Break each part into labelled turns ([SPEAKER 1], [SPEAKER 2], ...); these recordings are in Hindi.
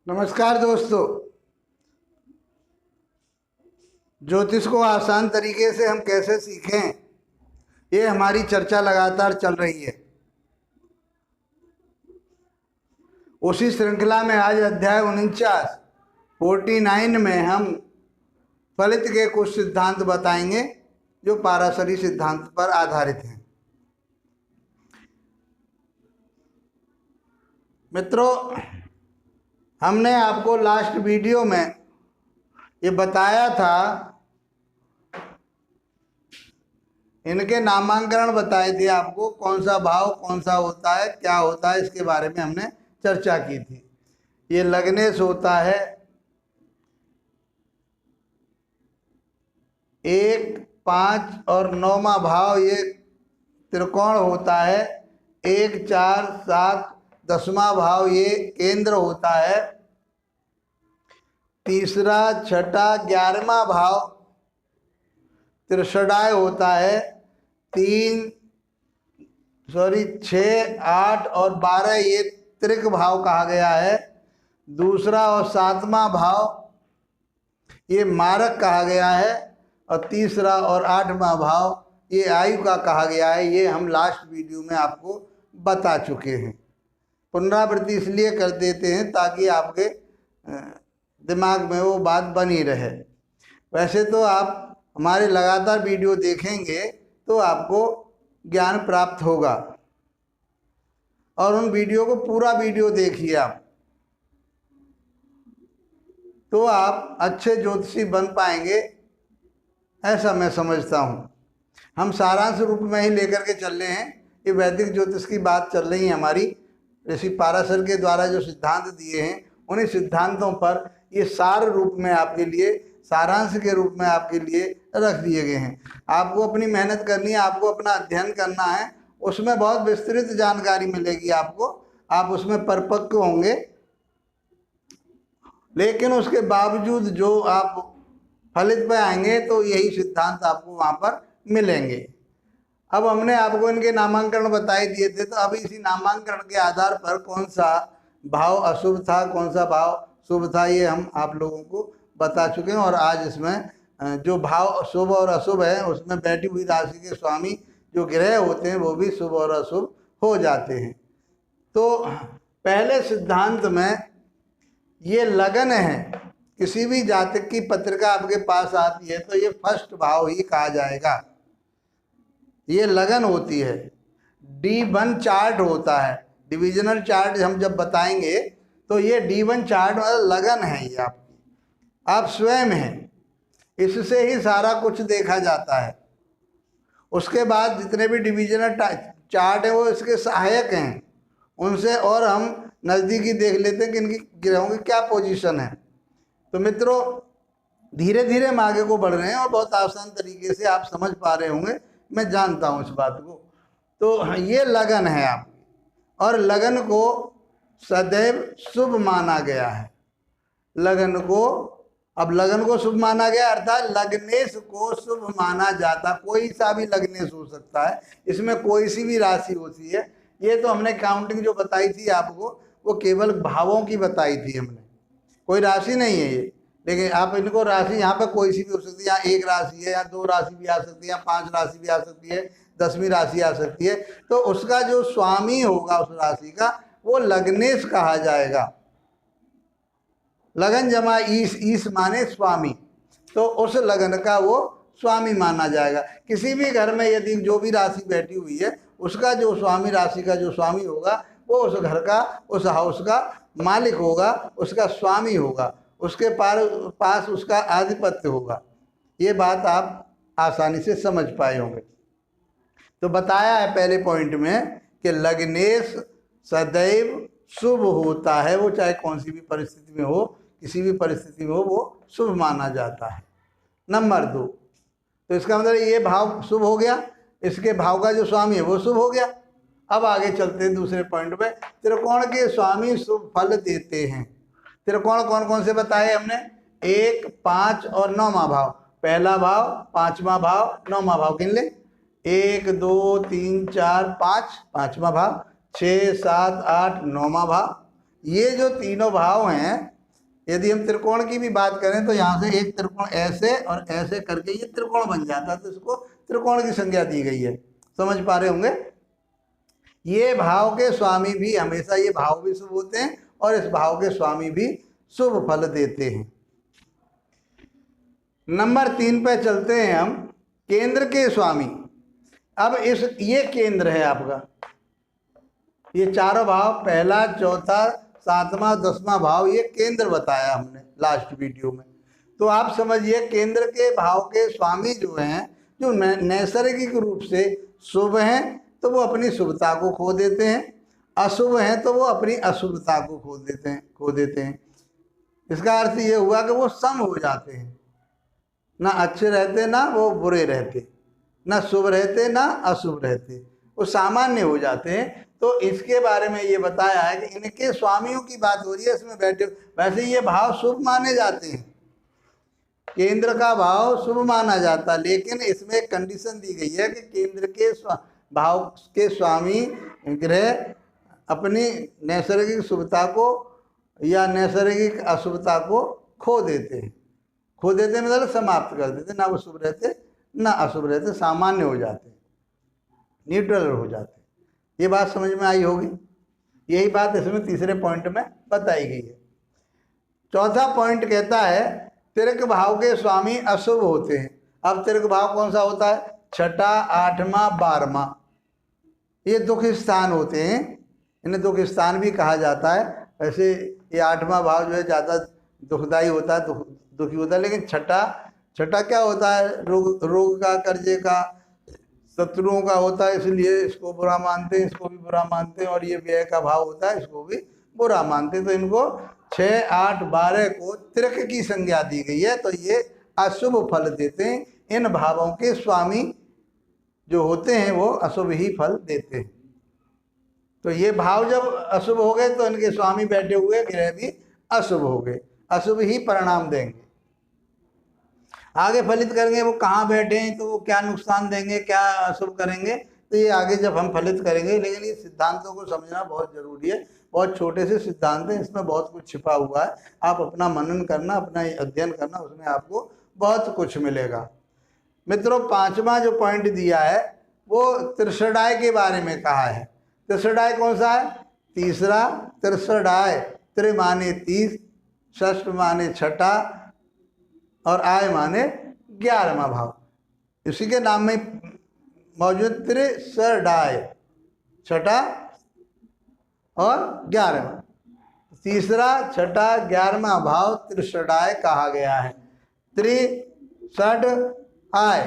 [SPEAKER 1] नमस्कार दोस्तों। ज्योतिष को आसान तरीके से हम कैसे सीखें, ये हमारी चर्चा लगातार चल रही है। उसी श्रृंखला में आज अध्याय 49 में हम फलित के कुछ सिद्धांत बताएंगे जो पाराशरी सिद्धांत पर आधारित हैं। मित्रों, हमने आपको लास्ट वीडियो में ये बताया था, इनके नामांकन बताए थे आपको, कौन सा भाव कौन सा होता है, क्या होता है, इसके बारे में हमने चर्चा की थी। ये लग्नेश होता है 1, 5 और 9वां भाव, ये त्रिकोण होता है। 1, 4, 7, 10वां भाव ये केंद्र होता है। तीसरा, छठा, 11वां भाव त्रिषडाय होता है। 6, 8 और 12 ये त्रिक भाव कहा गया है। दूसरा और 7वां भाव ये मारक कहा गया है, और तीसरा और 8वां भाव ये आयु का कहा गया है। ये हम लास्ट वीडियो में आपको बता चुके हैं। पुनरावृत्ति इसलिए कर देते हैं ताकि आपके दिमाग में वो बात बनी रहे। वैसे तो आप हमारे लगातार वीडियो देखेंगे तो आपको ज्ञान प्राप्त होगा, और उन वीडियो को पूरा वीडियो देखिए आप, तो आप अच्छे ज्योतिषी बन पाएंगे, ऐसा मैं समझता हूँ। हम सारांश रूप में ही लेकर के चल रहे हैं। ये वैदिक ज्योतिष की बात चल रही है हमारी। ऋषि पाराशर के द्वारा जो सिद्धांत दिए हैं, उन्हीं सिद्धांतों पर ये सार रूप में आपके लिए, सारांश के रूप में आपके लिए रख दिए गए हैं। आपको अपनी मेहनत करनी है, आपको अपना अध्ययन करना है, उसमें बहुत विस्तृत जानकारी मिलेगी आपको, आप उसमें परिपक्व होंगे। लेकिन उसके बावजूद जो आप फलित पे आएंगे तो यही सिद्धांत आपको वहाँ पर मिलेंगे। अब हमने आपको इनके नामांकन बताए दिए थे, तो अभी इसी नामांकन के आधार पर कौन सा भाव अशुभ था, कौन सा भाव शुभ था, ये हम आप लोगों को बता चुके हैं। और आज इसमें जो भाव शुभ और अशुभ है, उसमें बैठी हुई राशि के स्वामी जो ग्रह होते हैं वो भी शुभ और अशुभ हो जाते हैं। तो पहले सिद्धांत में ये लगन है। किसी भी जातक की पत्रिका आपके पास आती है तो ये फर्स्ट भाव ही कहा जाएगा। ये लगन होती है। D1 चार्ट होता है, डिविजनल चार्ट हम जब बताएंगे तो ये D1 चार्ट मतलब लगन है, ये आपकी, आप स्वयं हैं। इससे ही सारा कुछ देखा जाता है। उसके बाद जितने भी डिविजनल चार्ट हैं वो इसके सहायक हैं, उनसे और हम नज़दीकी देख लेते हैं कि इनकी ग्रहों की क्या पोजीशन है। तो मित्रों, धीरे धीरे हम आगे को बढ़ रहे हैं और बहुत आसान तरीके से आप समझ पा रहे होंगे, मैं जानता हूँ इस बात को। तो ये लगन है आपकी, और लगन को सदैव शुभ माना गया है। लगन को, अब लगन को शुभ माना गया अर्थात लग्नेश को शुभ माना जाता। कोई सा भी लग्नेश हो सकता है, इसमें कोई सी भी राशि होती है। ये तो हमने काउंटिंग जो बताई थी आपको, वो केवल भावों की बताई थी हमने, कोई राशि नहीं है ये। लेकिन आप इनको राशि यहाँ पर कोई सी भी हो सकती है, यहाँ 1 राशि है, या 2 राशि भी आ सकती है, या 5 राशि भी आ सकती है, 10वीं राशि आ सकती है। तो उसका जो स्वामी होगा उस राशि का, वो लग्नेश कहा जाएगा। लगन जमा ईश माने स्वामी, तो उस लगन का वो स्वामी माना जाएगा। किसी भी घर में यदि जो भी राशि बैठी हुई है, उसका जो स्वामी, राशि का जो स्वामी होगा, वो उस घर का, उस हाउस का मालिक होगा, उसका स्वामी होगा, उसके पास उसका आधिपत्य होगा। ये बात आप आसानी से समझ पाए होंगे। तो बताया है पहले पॉइंट में कि लग्नेश सदैव शुभ होता है। वो चाहे कौन सी भी परिस्थिति में हो, किसी भी परिस्थिति में हो, वो शुभ माना जाता है। नंबर 2, तो इसका मतलब ये भाव शुभ हो गया, इसके भाव का जो स्वामी है वो शुभ हो गया। अब आगे चलते हैं दूसरे पॉइंट पे। त्रिकोण के स्वामी शुभ फल देते हैं। त्रिकोण कौन कौन से बताए हमने? 1, 5 और 9वां भाव। पहला भाव, 5वां भाव, 9वां भाव गिन ले। 1, 2, 3, 4, 5, 5वां भाव। 6, 7, 8, 9वां भाव। ये जो तीनों भाव हैं, यदि हम त्रिकोण की भी बात करें तो यहाँ से एक त्रिकोण ऐसे और ऐसे करके ये त्रिकोण बन जाता है, तो इसको त्रिकोण की संज्ञा दी गई है। समझ पा रहे होंगे। ये भाव के स्वामी भी हमेशा, ये भाव भी शुभ होते हैं और इस भाव के स्वामी भी शुभ फल देते हैं। नंबर 3 पे चलते हैं हम, केंद्र के स्वामी। अब ये केंद्र है आपका, ये चारों भाव, पहला, चौथा, 7वां, 10वां भाव, ये केंद्र बताया हमने लास्ट वीडियो में। तो आप समझिए केंद्र के भाव के स्वामी जो हैं, जो नैसर्गिक रूप से शुभ हैं तो वो अपनी शुभता को खो देते हैं, अशुभ हैं तो वो अपनी अशुभता को खो देते हैं। इसका अर्थ ये हुआ कि वो सम हो जाते हैं, ना अच्छे रहते ना वो बुरे रहते, ना शुभ रहते ना अशुभ रहते, वो सामान्य हो जाते हैं। तो इसके बारे में ये बताया है कि इनके स्वामियों की बात हो रही है इसमें बैठे। वैसे ये भाव शुभ माने जाते हैं, केंद्र का भाव शुभ माना जाता है, लेकिन इसमें एक कंडीशन दी गई है कि केंद्र के भाव के स्वामी ग्रह अपनी नैसर्गिक शुभता को या नैसर्गिक अशुभता को खो देते हैं। खो देते मतलब समाप्त कर देते, ना वो शुभ रहते ना अशुभ रहते, सामान्य हो जाते, न्यूट्रल हो जाते। ये बात समझ में आई होगी। यही बात इसमें तीसरे पॉइंट में बताई गई है। चौथा पॉइंट कहता है तिर्क भाव के स्वामी अशुभ होते हैं। अब तिर्क भाव कौन सा होता है? छठा, 8वां, 12वां, ये दुख स्थान होते हैं, इन्हें दुख स्थान भी कहा जाता है। वैसे ये 8वां भाव जो है ज़्यादा दुखदायी होता है, दुखी होता है, लेकिन छठा क्या होता है? रोग का, कर्जे का, शत्रुओं का होता है, इसलिए इसको बुरा मानते हैं, इसको भी बुरा मानते हैं। और ये व्यय का भाव होता है, इसको भी बुरा मानते हैं। तो इनको 6, 8, 12 को तिर्क की संज्ञा दी गई है, तो ये अशुभ फल देते हैं। इन भावों के स्वामी जो होते हैं वो अशुभ ही फल देते हैं। तो ये भाव जब अशुभ हो गए तो इनके स्वामी बैठे हुए ग्रह भी अशुभ हो गए, अशुभ ही परिणाम देंगे। आगे फलित करेंगे वो कहाँ बैठे हैं तो वो क्या नुकसान देंगे, क्या अशुभ करेंगे, तो ये आगे जब हम फलित करेंगे। लेकिन ये सिद्धांतों को समझना बहुत जरूरी है। बहुत छोटे से सिद्धांत हैं, इसमें बहुत कुछ छिपा हुआ है। आप अपना मनन करना, अपना अध्ययन करना, उसमें आपको बहुत कुछ मिलेगा। मित्रों, 5वां जो पॉइंट दिया है वो त्रिषडाय के बारे में कहा है। त्रिषडाय कौन सा है? तीसरा त्रिषडाय, त्रि माने 30, षष्ठ माने छठा और आय माने 11वां भाव। इसी के नाम में मौजूद त्रिषडाय, छठा और 11वां, तीसरा, छठा, 11वां भाव त्रिषडाय कहा गया है। त्रिषड आय,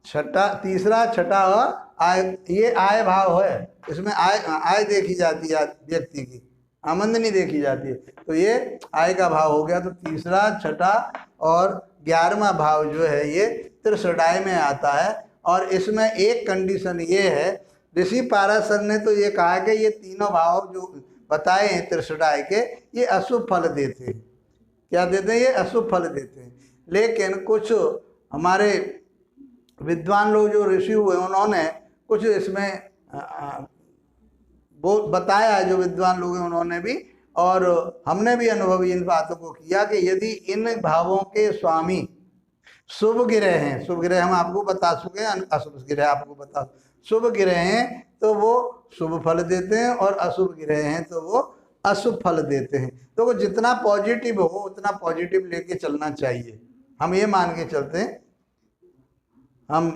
[SPEAKER 1] छठा, तीसरा, छठा और आय, ये आय भाव है। इसमें आय देखी जाती है, व्यक्ति की आमदनी देखी जाती है। तो ये आय का भाव हो गया। तो तीसरा, छठा और 11वां भाव जो है ये त्रिषडाय में आता है। और इसमें एक कंडीशन ये है, ऋषि पाराशर ने तो ये कहा कि ये तीनों भाव जो बताए हैं त्रिषडाय के, ये अशुभ फल देते हैं। क्या देते हैं? ये अशुभ फल देते हैं। लेकिन कुछ हमारे विद्वान लोग जो ऋषि हुए, उन्होंने कुछ इसमें वो बताया है, जो विद्वान लोग हैं उन्होंने भी, और हमने भी अनुभवी इन बातों को किया कि यदि इन भावों के स्वामी शुभ ग्रह हैं, शुभ ग्रह हम आपको बता चुके हैं, अशुभ ग्रह आपको बता, शुभ ग्रह हैं तो वो शुभ फल देते हैं, और अशुभ ग्रह हैं तो वो अशुभ फल देते हैं। तो वो जितना पॉजिटिव हो उतना पॉजिटिव लेके चलना चाहिए। हम ये मान के चलते हैं, हम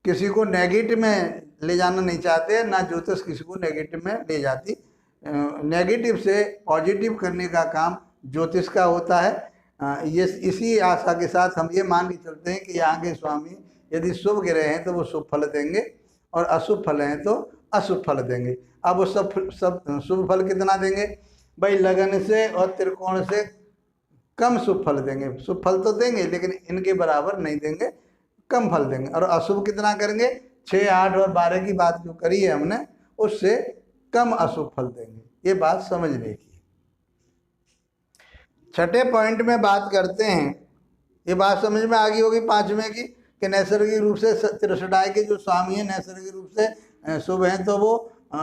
[SPEAKER 1] किसी को नेगेटिव में ले जाना नहीं चाहते, ना ज्योतिष किसी को नेगेटिव में ले जाती। नेगेटिव से पॉजिटिव करने का काम ज्योतिष का होता है। ये इसी आशा के साथ हम ये मान के चलते हैं कि यहाँ के स्वामी यदि शुभ ग्रह हैं तो वो शुभ फल देंगे, और अशुभ फल हैं तो अशुभ फल देंगे। अब वो सब शुभ फल कितना देंगे भाई? लगन से और त्रिकोण से कम शुभ फल देंगे। शुभ फल तो देंगे लेकिन इनके बराबर नहीं देंगे, कम फल देंगे। और अशुभ कितना करेंगे? 6, 8 और 12 की बात जो करी है हमने, उससे कम अशुभ फल देंगे। ये बात समझने की। छठे पॉइंट में बात करते हैं, ये बात समझ में आ गई होगी 5वें की, कि नैसर्गिक रूप से त्रिषडाय के जो स्वामी हैं नैसर्गिक रूप से शुभ हैं तो वो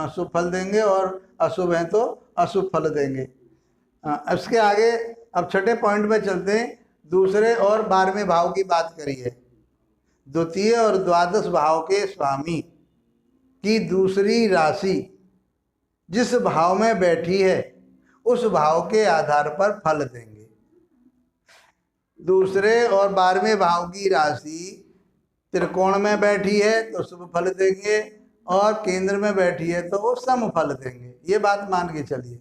[SPEAKER 1] शुभ फल देंगे और अशुभ हैं तो अशुभ फल देंगे। इसके आगे अब छठे पॉइंट में चलते हैं। दूसरे और 12वें भाव की बात करिए। द्वितीय और द्वादश भाव के स्वामी की दूसरी राशि जिस भाव में बैठी है उस भाव के आधार पर फल देंगे। दूसरे और 12वें भाव की राशि त्रिकोण में बैठी है तो शुभ फल देंगे और केंद्र में बैठी है तो वो सम फल देंगे। ये बात मान के चलिए।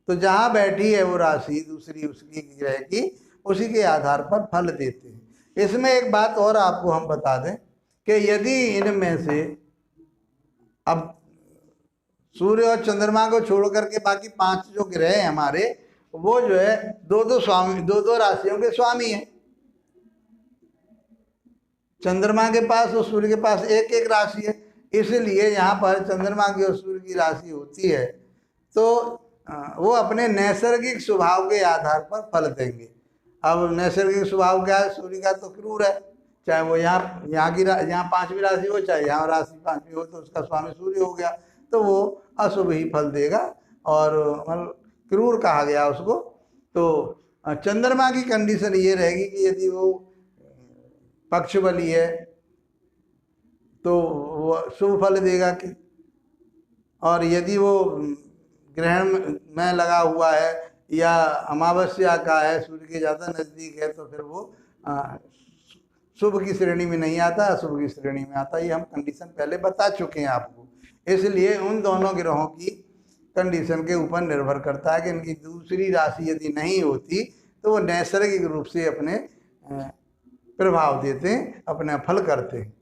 [SPEAKER 1] तो जहाँ बैठी है वो राशि दूसरी उसकी ग्रह की, उसी के आधार पर फल देते हैं। इसमें एक बात और आपको हम बता दें कि यदि इनमें से अब सूर्य और चंद्रमा को छोड़ करके बाकी 5 जो ग्रह हैं हमारे, वो जो है दो राशियों के स्वामी हैं। चंद्रमा के पास और सूर्य के पास एक एक राशि है, इसलिए यहाँ पर चंद्रमा की और सूर्य की राशि होती है तो वो अपने नैसर्गिक स्वभाव के आधार पर फल देंगे। अब नैसर्गिक स्वभाव क्या है? सूर्य का तो क्रूर है, चाहे वो यहाँ 5वीं राशि हो चाहे यहाँ राशि 5वीं हो, तो उसका स्वामी सूर्य हो गया तो वो अशुभ ही फल देगा और मतलब क्रूर कहा गया उसको। तो चंद्रमा की कंडीशन ये रहेगी कि यदि वो पक्ष बली है तो वो शुभ फल देगा कि, और यदि वो ग्रहण में लगा हुआ है या अमावस्या का है, सूर्य के ज़्यादा नज़दीक है, तो फिर वो शुभ की श्रेणी में नहीं आता, अशुभ की श्रेणी में आता। ये हम कंडीशन पहले बता चुके हैं आपको। इसलिए उन दोनों ग्रहों की कंडीशन के ऊपर निर्भर करता है कि इनकी दूसरी राशि यदि नहीं होती तो वो नैसर्गिक रूप से अपने प्रभाव देते हैं, अपने फल करते हैं।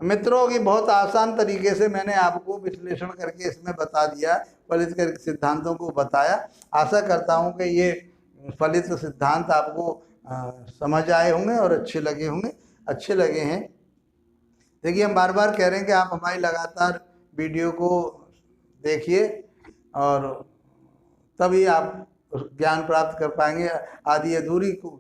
[SPEAKER 1] मित्रों की बहुत आसान तरीके से मैंने आपको विश्लेषण करके इसमें बता दिया, फलित के सिद्धांतों को बताया। आशा करता हूं कि ये फलित सिद्धांत आपको समझ आए होंगे और अच्छे लगे होंगे। अच्छे लगे हैं, देखिए हम बार बार कह रहे हैं कि आप हमारी लगातार वीडियो को देखिए और तभी आप ज्ञान प्राप्त कर पाएंगे। आदि अधूरी को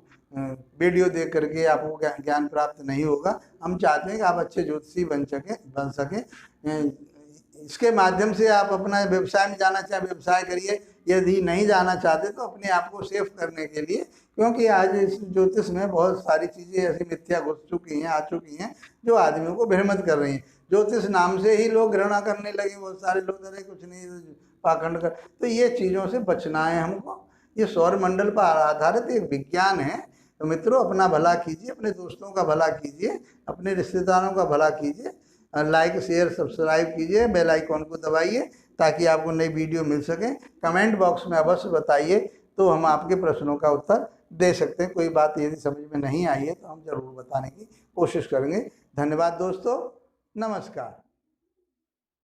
[SPEAKER 1] वीडियो देख करके आपको ज्ञान प्राप्त नहीं होगा। हम चाहते हैं कि आप अच्छे ज्योतिषी बन सकें। इसके माध्यम से आप अपना व्यवसाय में जाना चाहे व्यवसाय करिए, यदि नहीं जाना चाहते तो अपने आप को सेफ करने के लिए, क्योंकि आज इस ज्योतिष में बहुत सारी चीज़ें ऐसी मिथ्या घुस चुकी हैं, आ चुकी हैं, जो आदमियों को भ्रमित कर रही हैं। ज्योतिष नाम से ही लोग घृणा करने लगे, बहुत सारे लोग अरे कुछ नहीं पाखंड कर। तो ये चीज़ों से बचना है हमको। ये सौर मंडल पर आधारित एक विज्ञान है। तो मित्रों अपना भला कीजिए, अपने दोस्तों का भला कीजिए, अपने रिश्तेदारों का भला कीजिए। लाइक शेयर सब्सक्राइब कीजिए, बेल आइकॉन को दबाइए ताकि आपको नई वीडियो मिल सके। कमेंट बॉक्स में अवश्य बताइए तो हम आपके प्रश्नों का उत्तर दे सकते हैं। कोई बात यदि समझ में नहीं आई है तो हम जरूर बताने की कोशिश करेंगे। धन्यवाद दोस्तों, नमस्कार।